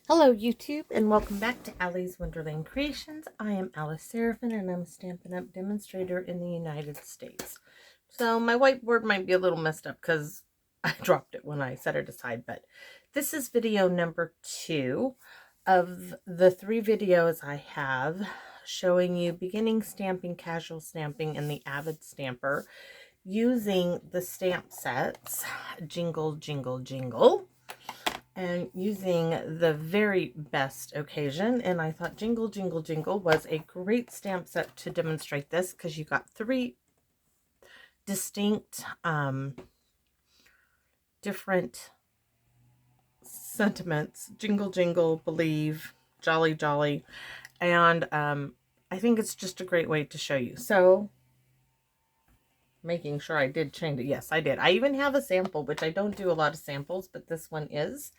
Hello YouTube and welcome back to Allie's Wonderland Creations. I am Alice Seraphin and I'm a Stampin' Up! Demonstrator in the United States. So my whiteboard might be a little messed up because I dropped it when I set it aside, but this is video number 2 of the 3 videos I have showing you beginning stamping, casual stamping, and the avid stamper using the stamp sets Jingle, Jingle, Jingle, and using the very best occasion. And I thought Jingle, Jingle, Jingle was a great stamp set to demonstrate this because you got 3 distinct different sentiments: jingle, jingle, believe, jolly, jolly. And I think it's just a great way to show you. So making sure I did change it. Yes, I did. I even have a sample, which I don't do a lot of samples, but this one is.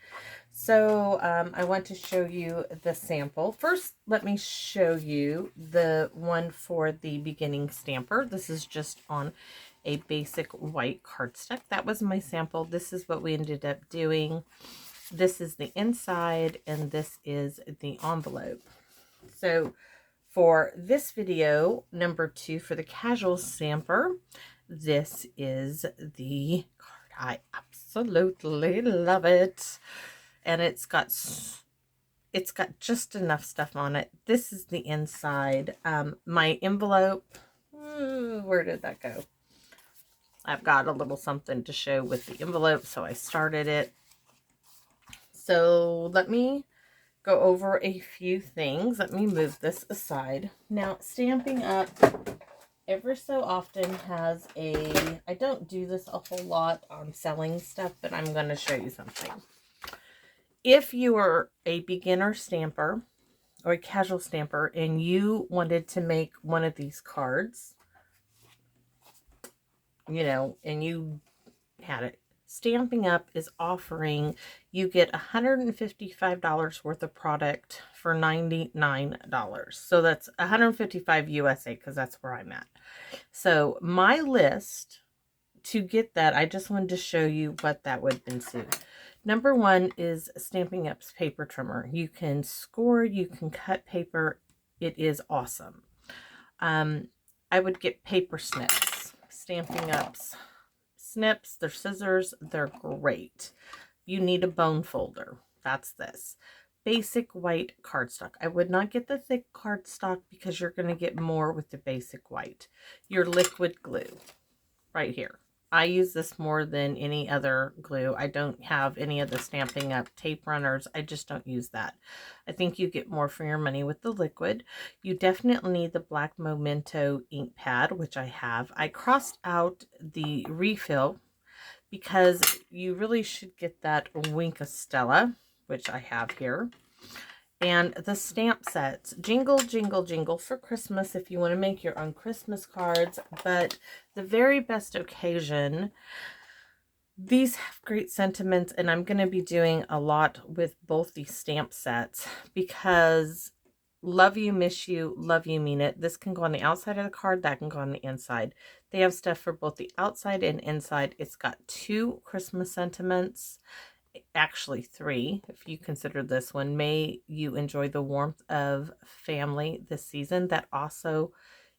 So I want to show you the sample. First, let me show you the one for the beginning stamper. This is just on a basic white cardstock. That was my sample. This is what we ended up doing. This is the inside, and this is the envelope. So for this video, number 2, for the casual stamper, this is the card. I absolutely love it. And it's got just enough stuff on it. This is the inside. My envelope, where did that go? I've got a little something to show with the envelope, so I started it. So let me go over a few things. Let me move this aside. Now, Stampin' Up! Ever so often has I don't do this a whole lot on selling stuff, but I'm going to show you something. If you are a beginner stamper or a casual stamper and you wanted to make one of these cards, and you had it, Stampin' Up! Is offering, you get $155 worth of product for $99. So that's $155 USA because that's where I'm at. So my list to get that, I just wanted to show you what that would ensue. Number 1 is Stampin' Up's paper trimmer. You can score, you can cut paper. It is awesome. I would get paper snips. Stampin' Up's snips, they're scissors, they're great. You need a bone folder. That's this. Basic white cardstock. I would not get the thick cardstock because you're going to get more with the basic white. Your liquid glue right here. I use this more than any other glue. I don't have any of the Stampin' Up! Tape runners. I just don't use that. I think you get more for your money with the liquid. You definitely need the black Memento ink pad, which I have. I crossed out the refill because you really should get that Winka Stella, which I have here. And the stamp sets, Jingle, Jingle, Jingle for Christmas if you want to make your own Christmas cards. But the very best occasion, these have great sentiments, and I'm going to be doing a lot with both these stamp sets because love you, miss you, love you, mean it. This can go on the outside of the card, that can go on the inside. They have stuff for both the outside and inside. It's got 2 Christmas sentiments. Actually 3 if you consider this one. May you enjoy the warmth of family this season. That also,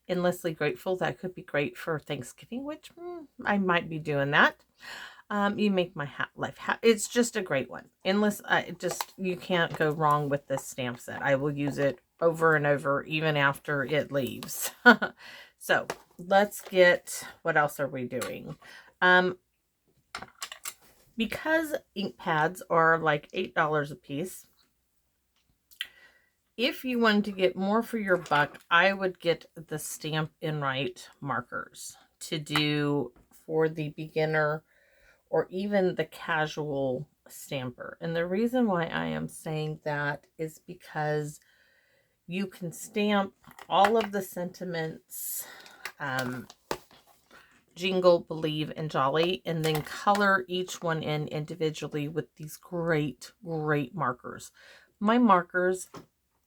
endlessly grateful. That could be great for Thanksgiving, which I might be doing that. You make my life it's just a great one. Endless, you can't go wrong with this stamp set. I will use it over and over even after it leaves. So let's get, what else are we doing? Because ink pads are like $8 a piece, if you wanted to get more for your buck, I would get the Stampin' Write markers to do for the beginner or even the casual stamper. And the reason why I am saying that is because you can stamp all of the sentiments, Jingle, Believe, and Jolly, and then color each one in individually with these great, great markers. My markers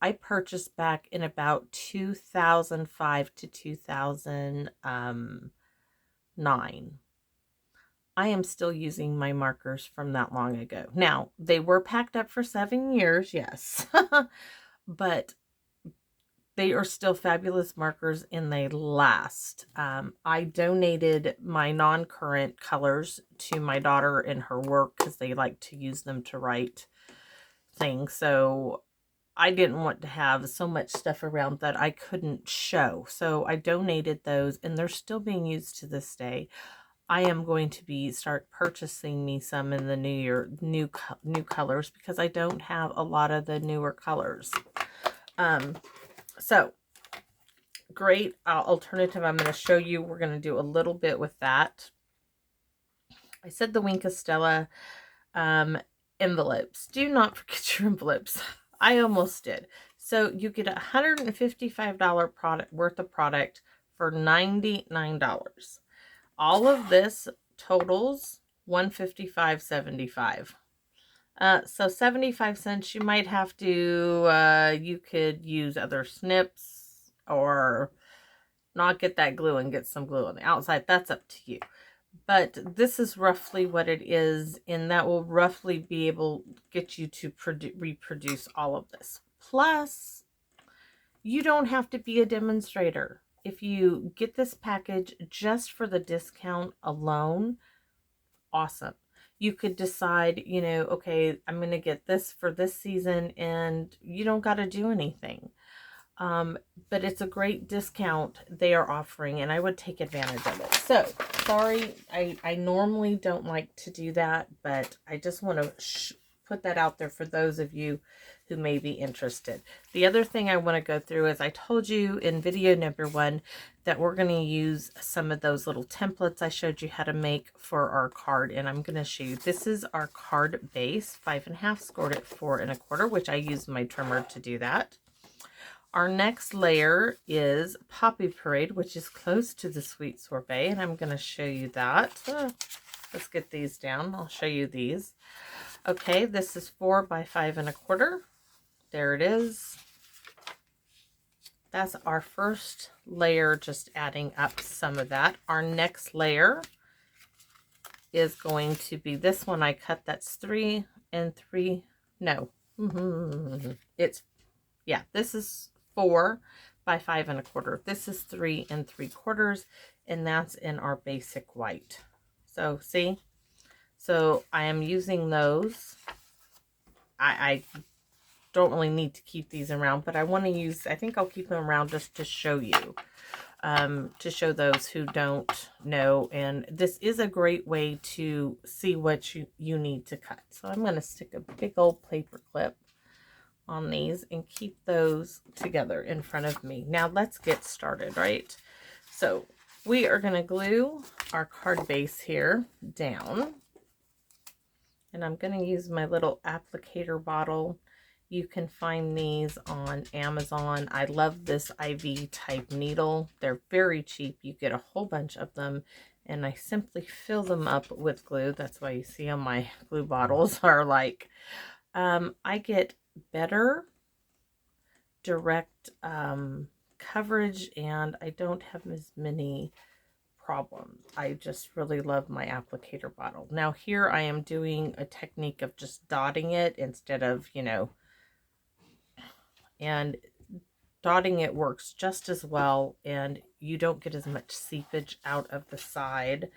I purchased back in about 2005 to 2009. I am still using my markers from that long ago. Now, they were packed up for 7 years, yes, but they are still fabulous markers and they last. I donated my non-current colors to my daughter in her work because they like to use them to write things. So I didn't want to have so much stuff around that I couldn't show. So I donated those and they're still being used to this day. I am going to start purchasing me some in the new year, new colors, because I don't have a lot of the newer colors. So great alternative. I'm going to show you. We're going to do a little bit with that. I said the Wink of Stella envelopes. Do not forget your envelopes. I almost did. So you get a $155 product worth of product for $99. All of this totals $155.75. So 75 cents, you might have to, you could use other snips or not get that glue and get some glue on the outside. That's up to you. But this is roughly what it is, and that will roughly be able to get you to reproduce all of this. Plus, you don't have to be a demonstrator. If you get this package just for the discount alone, awesome. You could decide, you know, okay, I'm going to get this for this season and you don't got to do anything. But it's a great discount they are offering and I would take advantage of it. So, sorry, I normally don't like to do that, but I just want to put that out there for those of you who may be interested. The other thing I want to go through is I told you in video number 1 that we're going to use some of those little templates I showed you how to make for our card, and I'm going to show you. This is our card base, 5.5, scored at 4 1/4, which I used my trimmer to do that. Our next layer is Poppy Parade, which is close to the Sweet Sorbet, and I'm going to show you that. Let's get these down. I'll show you these. Okay, this is 4 by 5 1/4. There it is. That's our first layer, just adding up some of that. Our next layer is going to be this one I cut. That's 3 and 3. No. Yeah, this is 4 by 5 1/4. This is 3 3/4, and that's in our basic white. So see, so I am using those. I don't really need to keep these around, but I want to use, I think I'll keep them around just to show you, to show those who don't know. And this is a great way to see what you need to cut. So I'm going to stick a big old paper clip on these and keep those together in front of me. Now let's get started, right? So we are going to glue our card base here down, and I'm going to use my little applicator bottle. You can find these on Amazon. I love this IV type needle. They're very cheap. You get a whole bunch of them, and I simply fill them up with glue. That's why you see on my glue bottles are like, I get better direct coverage, and I don't have as many problems. I just really love my applicator bottle. Now here I am doing a technique of just dotting it instead of, you know, and dotting it works just as well, and you don't get as much seepage out of the side.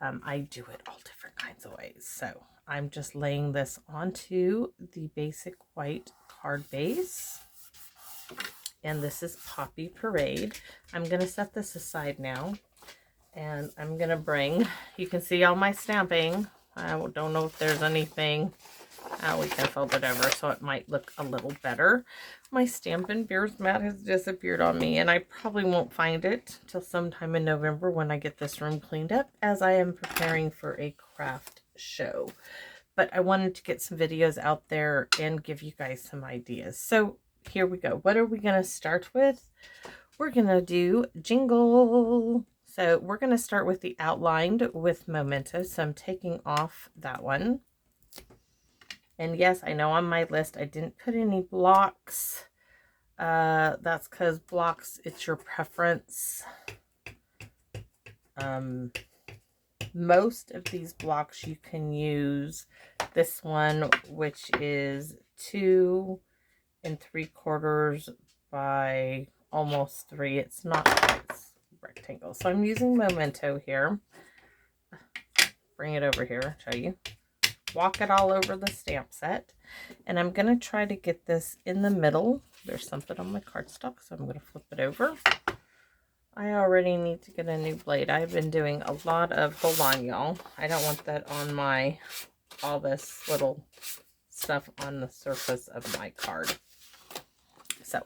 I do it all different kinds of ways. So I'm just laying this onto the basic white card base, and this is Poppy Parade. I'm going to set this aside now, and I'm going to bring, you can see all my stamping. I don't know if there's anything. We can fold it over so it might look a little better. My Stampin' Bears mat has disappeared on me, and I probably won't find it till sometime in November when I get this room cleaned up, as I am preparing for a craft show. But I wanted to get some videos out there and give you guys some ideas. So here we go. What are we going to start with? We're going to do Jingle. So we're going to start with the outlined with Memento. So I'm taking off that one. And yes, I know on my list I didn't put any blocks. That's because blocks, it's your preference. Most of these blocks you can use this one, which is 2 3/4 by almost 3. It's not, it's rectangle. So I'm using Memento here. Bring it over here, show you. Walk it all over the stamp set. And I'm going to try to get this in the middle. There's something on my cardstock, so I'm going to flip it over. I already need to get a new blade. I've been doing a lot of, hold on y'all, I don't want that on my, all this little stuff on the surface of my card. So,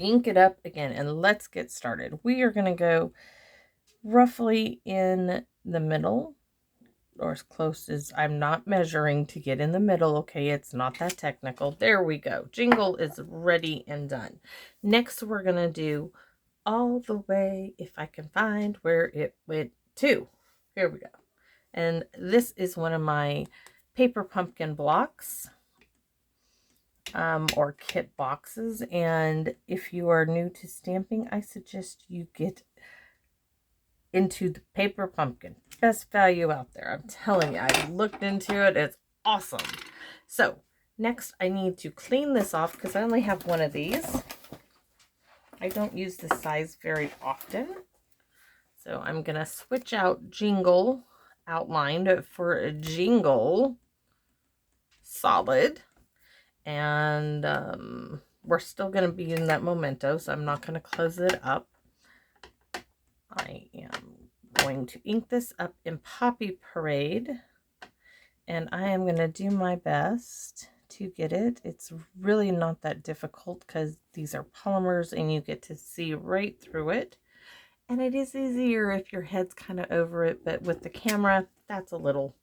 ink it up again, and let's get started. We are going to go roughly in the middle, or as close as, I'm not measuring to get in the middle, okay? It's not that technical. There we go. Jingle is ready and done. Next, we're going to do all the way, if I can find where it went to. Here we go. And this is one of my paper pumpkin blocks, or kit boxes. And if you are new to stamping, I suggest you get into the paper pumpkin. Best value out there. I'm telling you, I looked into it. It's awesome. So next I need to clean this off because I only have one of these. I don't use this size very often. So I'm going to switch out Jingle outlined for a Jingle solid. And we're still going to be in that Memento, so I'm not going to close it up. I am going to ink this up in Poppy Parade, and I am going to do my best to get it. It's really not that difficult because these are polymers and you get to see right through it. And it is easier if your head's kind of over it, but with the camera, that's a little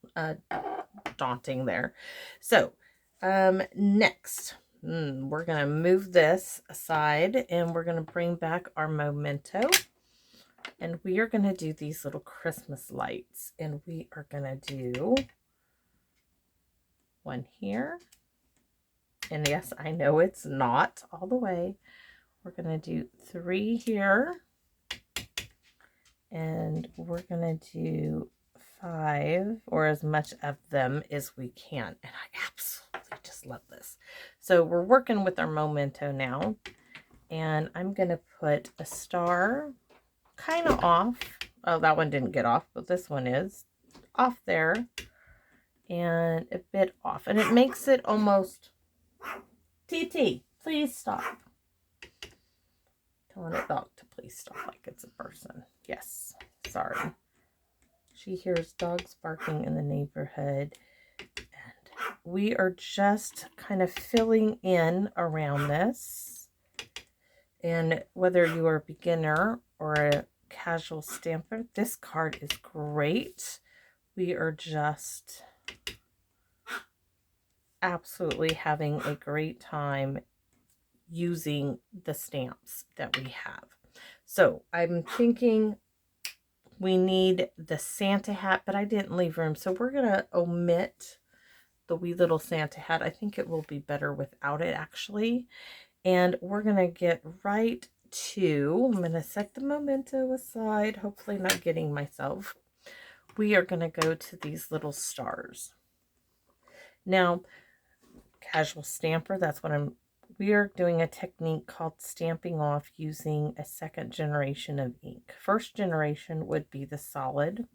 daunting there. So next, we're going to move this aside and we're going to bring back our Memento. And we are going to do these little Christmas lights. And we are going to do one here. And yes, I know it's not all the way. We're going to do 3 here. And we're going to do 5, or as much of them as we can. And I absolutely just love this. So we're working with our Memento now. And I'm going to put a star kind of off. Oh, that one didn't get off, but this one is off there and a bit off, and it makes it almost TT, please stop. Telling a dog to please stop like it's a person. Yes, sorry. She hears dogs barking in the neighborhood, and we are just kind of filling in around this. And whether you are a beginner or a casual stamper, this card is great. We are just absolutely having a great time using the stamps that we have. So I'm thinking we need the Santa hat, but I didn't leave room. So we're going to omit the wee little Santa hat. I think it will be better without it, actually. And we're going to get right to, I'm going to set the Memento aside, hopefully not getting myself. We are going to go to these little stars. Now, casual stamper, that's what we are doing a technique called stamping off using a 2nd generation of ink. 1st generation would be the solid.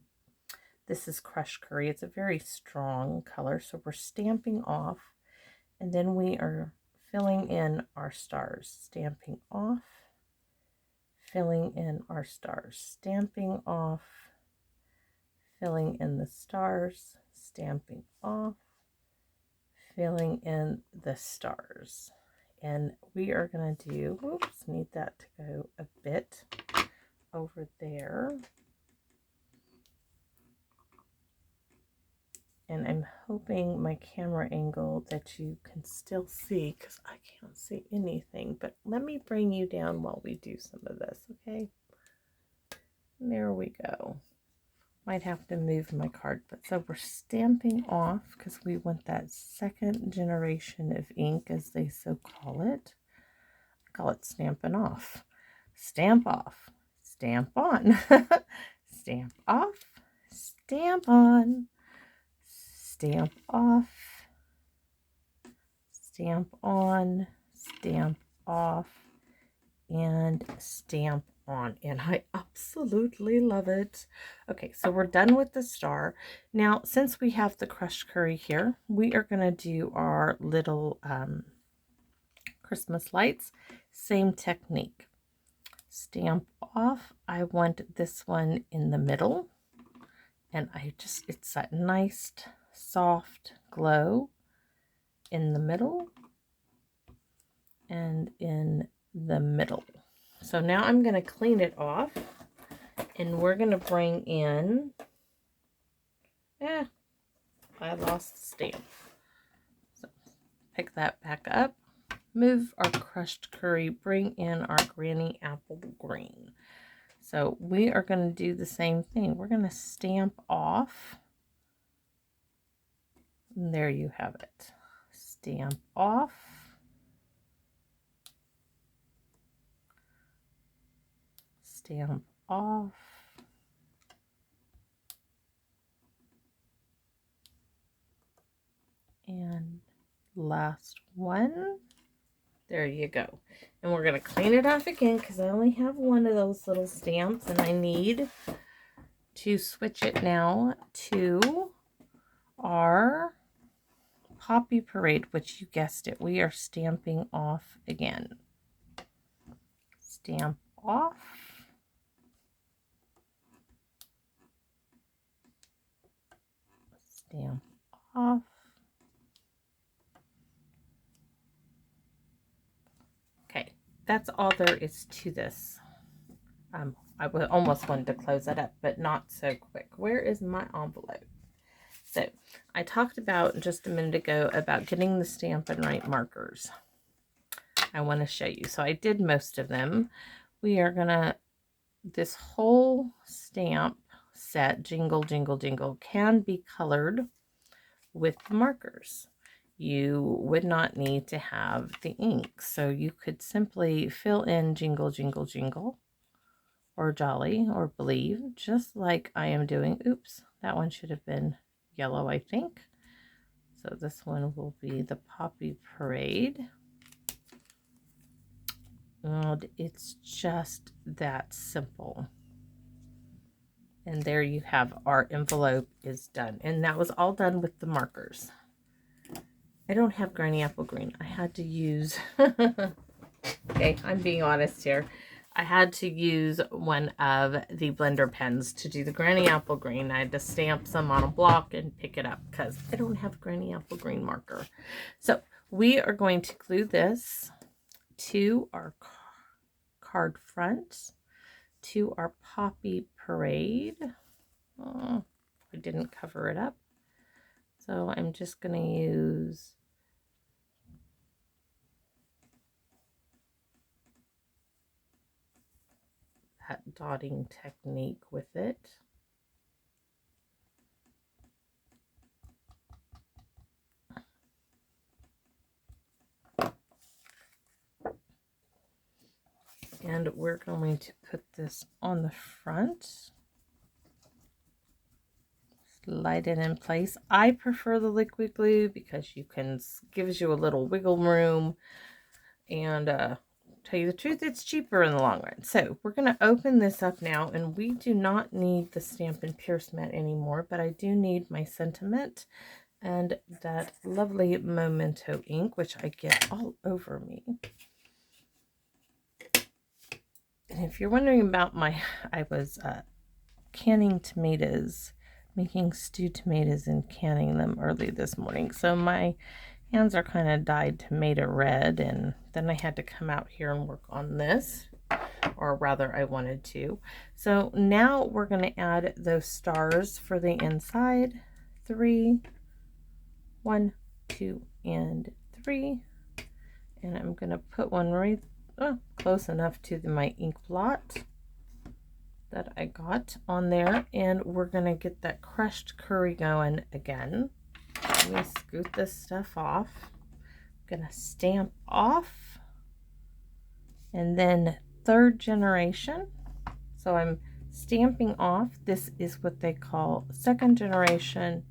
This is crushed curry. It's a very strong color, so we're stamping off, and then we are filling in our stars, stamping off, filling in our stars, stamping off, filling in the stars, stamping off, filling in the stars. And we are going to do, whoops, need that to go a bit over there. And I'm hoping my camera angle that you can still see, because I can't see anything. But let me bring you down while we do some of this, okay? And there we go. Might have to move my card. But so we're stamping off because we want that 2nd generation of ink, as they so call it. call it stamping off. Stamp off, stamp on, stamp off, stamp on, stamp off, stamp on, stamp off, and stamp on. And I absolutely love it. Okay, so we're done with the star. Now, since we have the crushed curry here, we are going to do our little Christmas lights. Same technique. Stamp off. I want this one in the middle, and it's that nice soft glow in the middle and in the middle. So now I'm going to clean it off, and we're going to bring in, I lost the stamp. So pick that back up, move our crushed curry, bring in our granny apple green. So we are going to do the same thing. We're going to stamp off. And there you have it. Stamp off. Stamp off. And last one. There you go. And we're going to clean it off again because I only have one of those little stamps, and I need to switch it now to our Poppy Parade, which you guessed it, we are stamping off again. Stamp off. Stamp off. Okay, that's all there is to this. I almost wanted to close that up, but not so quick. Where is my envelope? So I talked about just a minute ago about getting the Stampin' Right markers. I want to show you. So I did most of them. We are going to, this whole stamp set, Jingle, Jingle, Jingle, can be colored with the markers. You would not need to have the ink. So you could simply fill in Jingle, Jingle, Jingle, or Jolly, or Believe, just like I am doing. Oops, that one should have been yellow, I think. So this one will be the Poppy Parade. And it's just that simple. And there you have, our envelope is done. And that was all done with the markers. I don't have Granny Apple Green. I had to use, okay, I'm being honest here. I had to use one of the blender pens to do the Granny Apple Green. I had to stamp some on a block and pick it up because I don't have Granny Apple Green marker. So we are going to glue this to our card front, to our Poppy Parade. Oh, I didn't cover it up. So I'm just going to use that dotting technique with it. And we're going to put this on the front. Slide it in place. I prefer the liquid glue because you can, gives you a little wiggle room, and tell you the truth, it's cheaper in the long run. So we're going to open this up now, and we do not need the Stampin' Pierce mat anymore, but I do need my sentiment and that lovely Memento ink, which I get all over me. And if you're wondering about I was canning tomatoes, making stewed tomatoes and canning them early this morning. So my hands are kind of dyed tomato red, and then I had to come out here and work on this, or rather I wanted to. So now we're going to add those stars for the inside. 3, 1, 2, and 3. And I'm going to put one right close enough to my ink blot that I got on there, and we're going to get that crushed curry going again. Let me scoot this stuff off. I'm going to stamp off, And then 3rd generation. So I'm stamping off. This is what they call 2nd generation.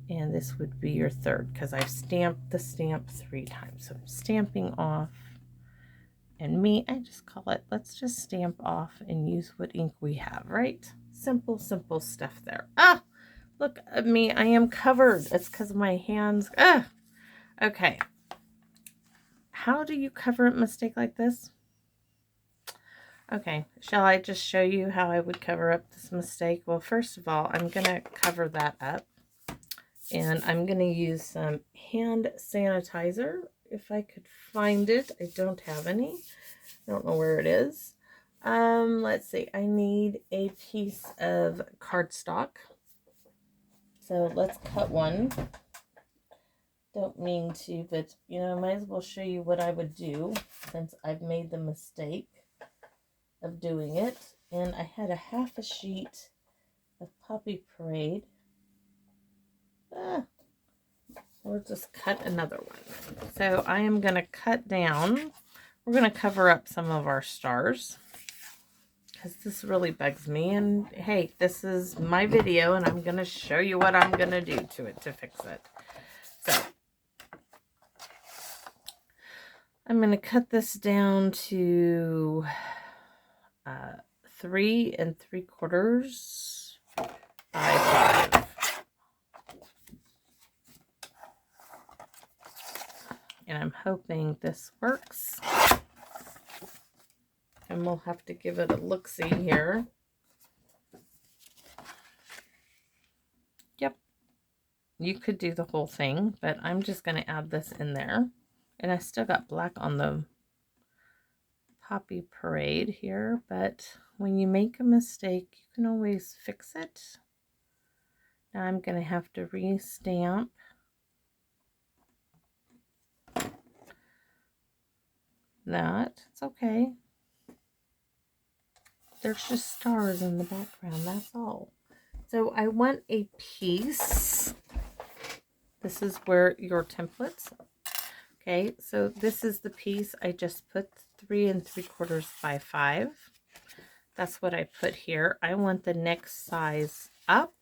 And this would be your 3rd, because I've stamped the stamp 3 times. So I'm stamping off. And I just call it, let's just stamp off and use what ink we have, right? Simple, simple stuff there. Ah, look at me. I am covered. It's because of my hands. Ah, okay. How do you cover a mistake like this? Okay, shall I just show you how I would cover up this mistake? Well, first of all, I'm going to cover that up. And I'm going to use some hand sanitizer. If I could find it. I don't have any. I don't know where it is. Let's see. I need a piece of cardstock. So let's cut one. Don't mean to, but you know, I might as well show you what I would do since I've made the mistake of doing it. And I had a half a sheet of Poppy Parade. We'll just cut another one. So I am going to cut down. We're going to cover up some of our stars because this really bugs me. And hey, this is my video and I'm going to show you what I'm going to do to it to fix it. So I'm going to cut this down to 3 3/4 by 5. And I'm hoping this works. And we'll have to give it a look-see here. Yep. You could do the whole thing, but I'm just going to add this in there. And I still got black on the Poppy Parade here, but when you make a mistake, you can always fix it. Now I'm going to have to re-stamp. That. It's okay. There's just stars in the background, that's all. So I want a piece. This is where your templates. Okay, so this is the piece I just put 3 3/4 by 5. That's what I put here. I want the next size up,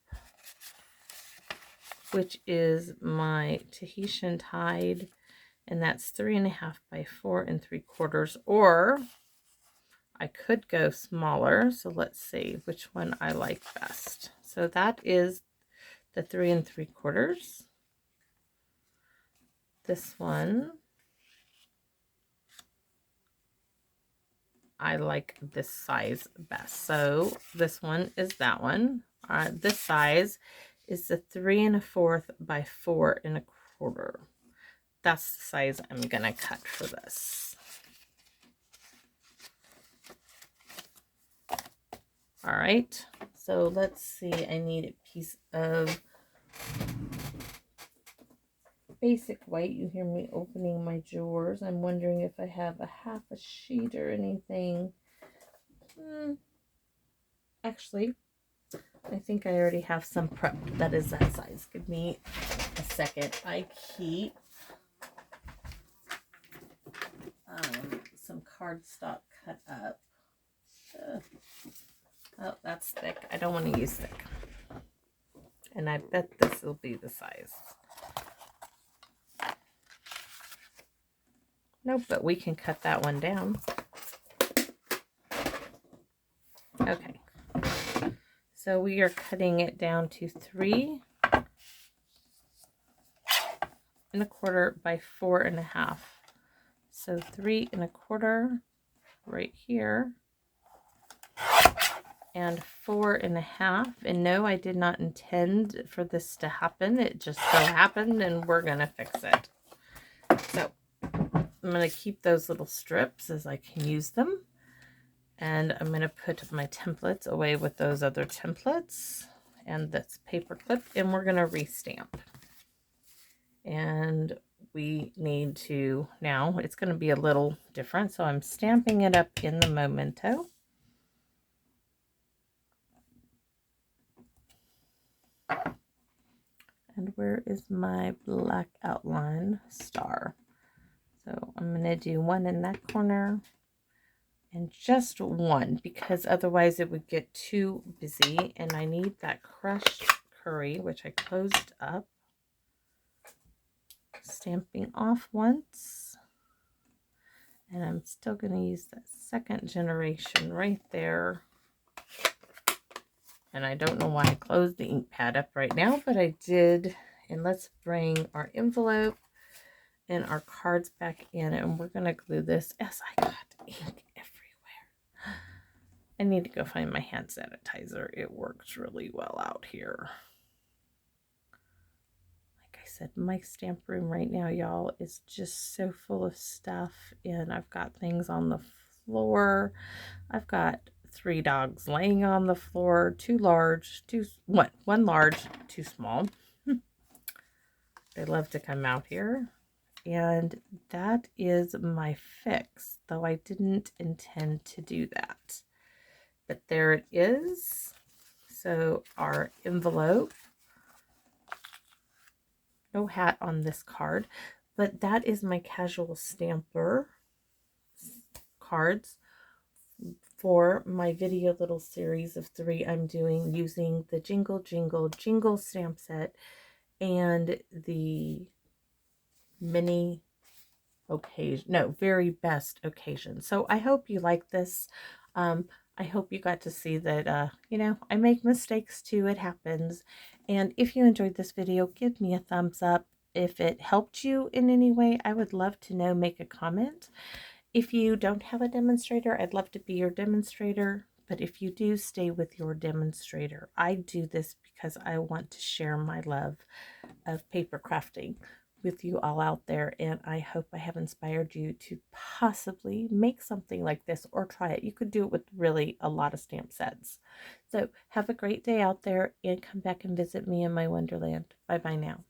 which is my Tahitian Tide, and that's 3.5 by 4 3/4, or I could go smaller. So let's see which one I like best. So that is the 3 3/4. This one, I like this size best. So this one is that one. This size is the 3 1/4 by 4 1/4. That's the size I'm gonna cut for this. All right, so let's see. I need a piece of basic white. You hear me opening my drawers. I'm wondering if I have a half a sheet or anything. Actually, I think I already have some prepped that is that size. Give me a second. I keep some cardstock cut up. Oh, that's thick. I don't want to use thick. And I bet this will be the size. Nope, but we can cut that one down. Okay. So we are cutting it down to 3 1/4 by 4 1/2. So 3 1/4 right here. And 4 1/2. And no, I did not intend for this to happen. It just so happened, and we're going to fix it. So I'm going to keep those little strips as I can use them. And I'm going to put my templates away with those other templates and this paper clip, and we're going to restamp. And we need to, now it's going to be a little different, so I'm stamping it up in the Memento. And where is my black outline star? So I'm going to do one in that corner, and just one, because otherwise it would get too busy. And I need that crushed curry, which I closed up. Stamping off once. And I'm still going to use that second generation right there. And I don't know why I closed the ink pad up right now, but I did. And let's bring our envelope and our cards back in, and we're going to glue this. Yes, I got ink everywhere. I need to go find my hand sanitizer. It works really well out here. Like I said, my stamp room right now, y'all, is just so full of stuff, and I've got things on the floor. I've got 3 dogs laying on the floor, one large, 2 small. They love to come out here. And that is my fix, though I didn't intend to do that. But there it is. So our envelope. No hat on this card, but that is my casual stamper cards for my video little series of 3 I'm doing using the Jingle stamp set and the mini very best occasion. So I hope you like this. I hope you got to see that, I make mistakes too. It happens. And if you enjoyed this video, give me a thumbs up. If it helped you in any way, I would love to know. Make a comment. If you don't have a demonstrator, I'd love to be your demonstrator. But if you do, stay with your demonstrator. I do this because I want to share my love of paper crafting with you all out there, and I hope I have inspired you to possibly make something like this or try it. You could do it with really a lot of stamp sets. So have a great day out there, and come back and visit me in my wonderland. Bye bye now.